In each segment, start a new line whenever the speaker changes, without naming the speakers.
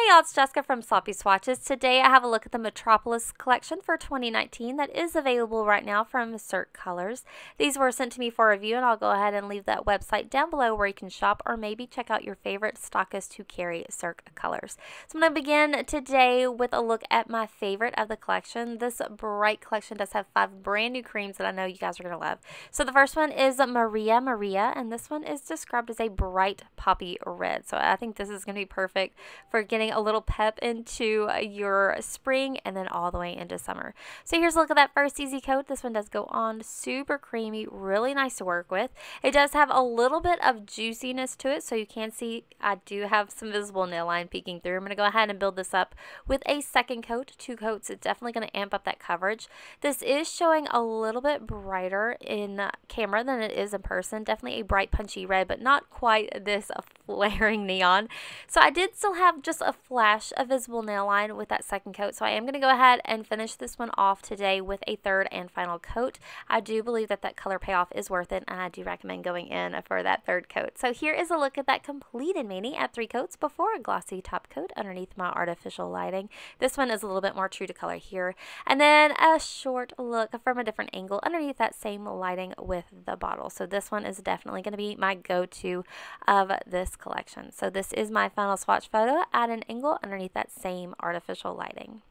y'all, it's Jessica from Sloppy Swatches. Today I have a look at the Metropolis collection for 2019 that is available right now from Cirque Colors. These were sent to me for review, and I'll go ahead and leave that website down below where you can shop or maybe check out your favorite stockists who carry Cirque Colors. So I'm going to begin today with a look at my favorite of the collection. This bright collection does have 5 brand new creams that I know you guys are going to love. So the first one is Maria Maria, and this one is described as a bright poppy red. So I think this is going to be perfect for getting a little pep into your spring and then all the way into summer. So here's a look at that first easy coat. This one does go on super creamy, really nice to work with. It does have a little bit of juiciness to it, so you can see I do have some visible nail line peeking through. I'm going to go ahead and build this up with a second coat. 2 coats, it's definitely going to amp up that coverage. This is showing a little bit brighter in camera than it is in person. Definitely a bright punchy red, but not quite this flaring neon. So I did still have just a flash of visible nail line with that second coat, so I am going to go ahead and finish this one off today with a third and final coat. I do believe that color payoff is worth it, and I do recommend going in for that third coat. So here is a look at that completed mani at 3 coats before a glossy top coat underneath my artificial lighting. This one is a little bit more true to color here, and then a short look from a different angle underneath that same lighting with the bottle. So this one is definitely going to be my go-to of this collection. So this is my final swatch photo at an angle underneath that same artificial lighting.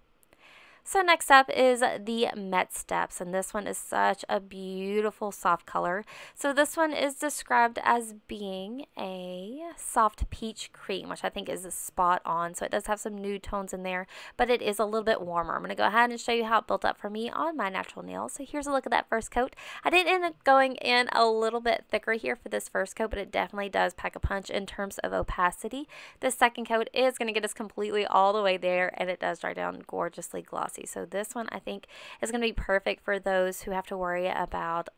So next up is the Met Steps, and this one is such a beautiful soft color. So this one is described as being a soft peach cream, which I think is spot on. So it does have some nude tones in there, but it is a little bit warmer. I'm going to go ahead and show you how it built up for me on my natural nails. So here's a look at that first coat. I did end up going in a little bit thicker here for this first coat, but it definitely does pack a punch in terms of opacity. The second coat is going to get us completely all the way there, and it does dry down gorgeously glossy. So this one I think is going to be perfect for those who have to worry about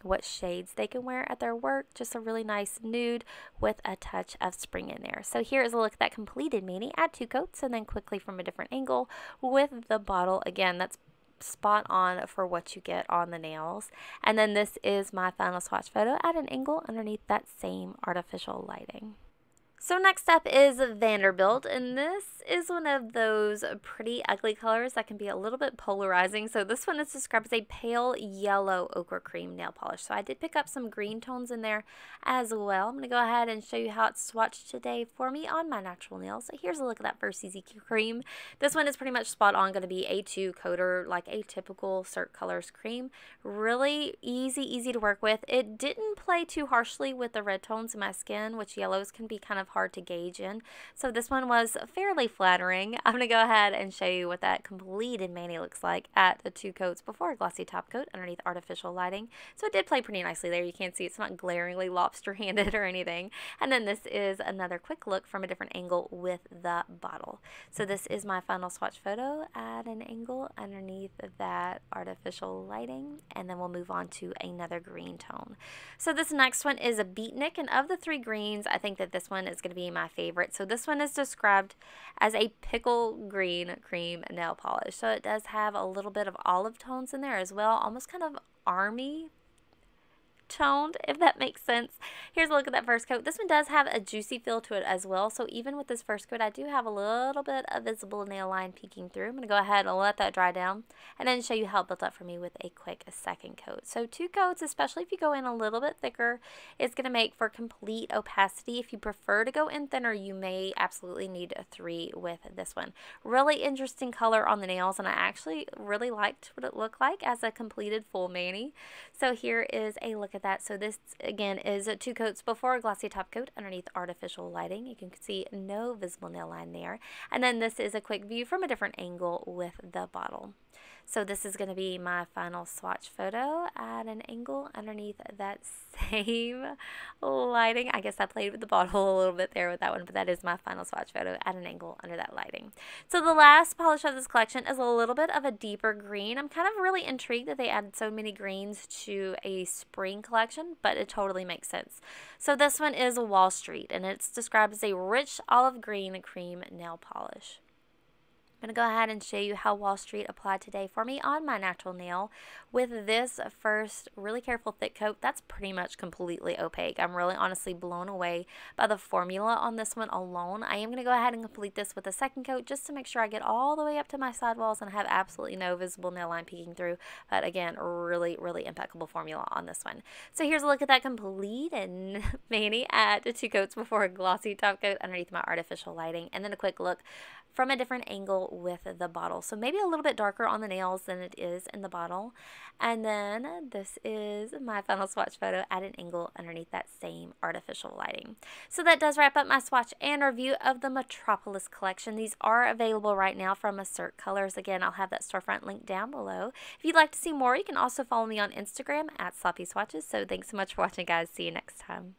what shades they can wear at their work. Just a really nice nude with a touch of spring in there. So here is a look at that completed mani at 2 coats, and then quickly from a different angle with the bottle. Again, that's spot on for what you get on the nails. And then this is my final swatch photo at an angle underneath that same artificial lighting. So next up is Vanderbilt, and this is one of those pretty ugly colors that can be a little bit polarizing. So this one is described as a pale yellow ochre cream nail polish. So I did pick up some green tones in there as well. I'm going to go ahead and show you how it's swatched today for me on my natural nails. So here's a look at that first easy cream. This one is pretty much spot on, going to be a 2 coater, like a typical Cirque Colors cream. Really easy to work with. It didn't play too harshly with the red tones in my skin, which yellows can be kind of hard to gauge in. So this one was fairly flattering. I'm going to go ahead and show you what that completed mani looks like at the 2 coats before a glossy top coat underneath artificial lighting. So it did play pretty nicely there. You can't see it's not glaringly lobster-handed or anything. And then this is another quick look from a different angle with the bottle. So this is my final swatch photo at an angle underneath that artificial lighting, and then we'll move on to another green tone. So this next one is a Beatnik, and of the 3 greens, I think that this one is going to be my favorite. So this one is described as a pickle green cream nail polish. So it does have a little bit of olive tones in there as well, almost kind of army toned, if that makes sense. Here's a look at that first coat. This one does have a juicy feel to it as well. So even with this first coat, I do have a little bit of visible nail line peeking through. I'm going to go ahead and let that dry down and then show you how it built up for me with a quick second coat. So 2 coats, especially if you go in a little bit thicker, it's going to make for complete opacity. If you prefer to go in thinner, you may absolutely need a 3 with this one. Really interesting color on the nails, and I actually really liked what it looked like as a completed full mani. So here is a look at that. So this again is 2 coats before a glossy top coat underneath artificial lighting. You can see no visible nail line there. And then this is a quick view from a different angle with the bottle. So this is going to be my final swatch photo at an angle underneath that same lighting. I guess I played with the bottle a little bit there with that one, but that is my final swatch photo at an angle under that lighting. So the last polish of this collection is a little bit of a deeper green. I'm kind of really intrigued that they added so many greens to a spring collection, but it totally makes sense. So this one is Wall Street, and it's described as a rich olive green cream nail polish. I'm going to go ahead and show you how Wall Street applied today for me on my natural nail. With this first really careful thick coat, that's pretty much completely opaque. I'm really honestly blown away by the formula on this one alone. I am going to go ahead and complete this with a second coat just to make sure I get all the way up to my sidewalls and have absolutely no visible nail line peeking through. But again, really, really impeccable formula on this one. So here's a look at that complete and mani at 2 coats before a glossy top coat underneath my artificial lighting, and then a quick look from a different angle with the bottle. So maybe a little bit darker on the nails than it is in the bottle. And then this is my final swatch photo at an angle underneath that same artificial lighting. So that does wrap up my swatch and review of the Metropolis collection. These are available right now from Cirque Colors. Again, I'll have that storefront link down below. If you'd like to see more, you can also follow me on Instagram at Sloppy Swatches. So thanks so much for watching, guys. See you next time.